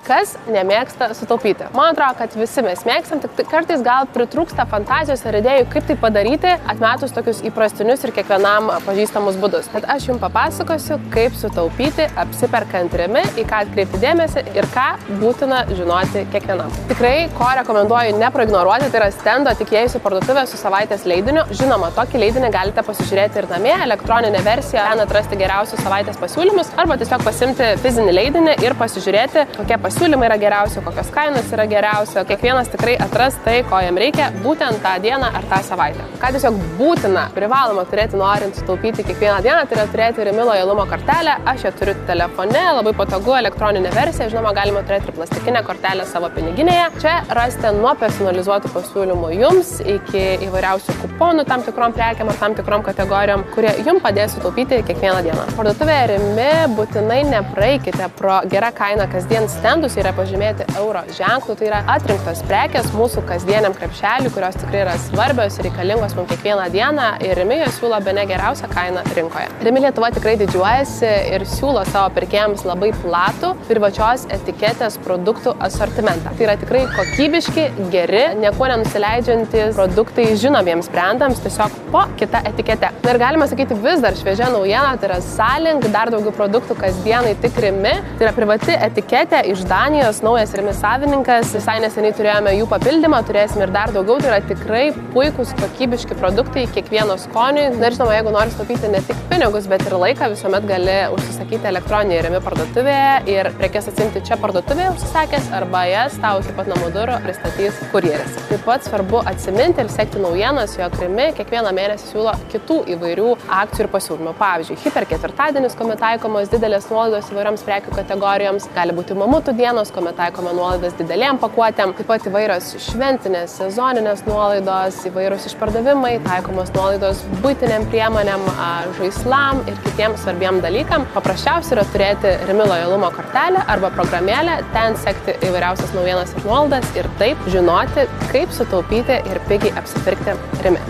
Kas nemėgsta sutaupyti? Man atrodo, kad visi mes mėgstam, tik kartais gal pritrūksta fantazijos ar idėjų, kaip tai padaryti, atmetus tokius įprastinius ir kiekvienam pažįstamus būdus. Bet aš jums papasakosiu, kaip sutaupyti apsiperkant Rimi, į ką atkreipti dėmesį ir ką būtina žinoti kiekvienam. Tikrai, ko rekomenduoju nepraignoruoti, tai yra stendo tik įėjus į parduotuvę su savaitės leidiniu. Žinoma, tokį leidinį galite pasižiūrėti ir namie, elektroninę versiją, ten atrasti geriausius savaitės pasiūlymus, arba tiesiog pasimti fizinį leidinį ir pasižiūrėti, kokie pasiūlymai yra geriausi, kokios kainos yra geriausia. Kiekvienas tikrai atras tai, ko jam reikia būtent tą dieną ar tą savaitę. Ką tiesiog būtina, privaloma turėti norint sutaupyti kiekvieną dieną, tai yra turėti Rimi lojalumo kortelę. Aš ją turiu telefone, labai patogu elektroninė versija, žinoma, galima turėti ir plastikinę kortelę savo piniginėje. Čia rasite nuo personalizuotų pasiūlymų jums iki įvairiausių kuponų tam tikrom prekiam ar tam tikrom kategorijom, kurie jums padės sutaupyti kiekvieną dieną. Parduotuvėje Rimi būtinai nepraeikite pro gerą kainą kasdien stendus, yra pažymėti euro ženklų, tai yra atrinktos prekės mūsų kasdieniam krepšeliui, kurios tikrai yra svarbios ir reikalingos mums kiekvieną dieną ir Rimi jos siūlo bene geriausią kainą rinkoje. Rimi Lietuva tikrai didžiuojasi ir siūlo savo pirkėjams labai platų privačios etiketės produktų asortimentą. Tai yra tikrai kokybiški, geri, niekuo nenusileidžiantys produktai žinomiems brandams, tiesiog po kita etikete. Ir galima sakyti vis dar šviežia naujiena, tai yra Salink, dar daugiau produktų kasdienai tik Rimi. Tai yra privati etiketė iš Danijos, naujas Rimi savininkas. Visai neseniai turėjome jų papildymą, turėsim ir dar daugiau, tai yra tikrai puikūs, kokybiški produktai kiekvieno skoniui. Na ir žinoma, jeigu nori taupyti ne tik pinigus, bet ir laiką, visuomet gali užsisakyti elektroninėje Rimi parduotuvėje ir prekes atsimti čia parduotuvėje užsisakęs, arba jas tau iki pat namų durų pristatys kurjeris. Taip pat svarbu atsiminti ir sekti naujienas, jog Rimi kiekvieną mėnesį siūlo kitų įvairių akcijų ir pasiūlymų. Pavyzdžiui, hiper ketvirtadienis, kuomet taikomos didelės nuolaidos įvairioms prekių kategorijoms, gali būti mamutų dienos, kuomet taikoma nuolaidos didelėm pakuotėm, taip pat įvairios šventinės, sezoninės nuolaidos, įvairūs išpardavimai, taikomos nuolaidos buitiniam priemonėm, žaislam ir kitiems svarbiem dalykam. Paprasčiausia yra turėti Rimi lojalumo kortelę arba programėlę, ten sekti įvairiausias naujienas ir nuolaidas ir taip žinoti, kaip sutaupyti ir pigiai apsipirkti Rimi.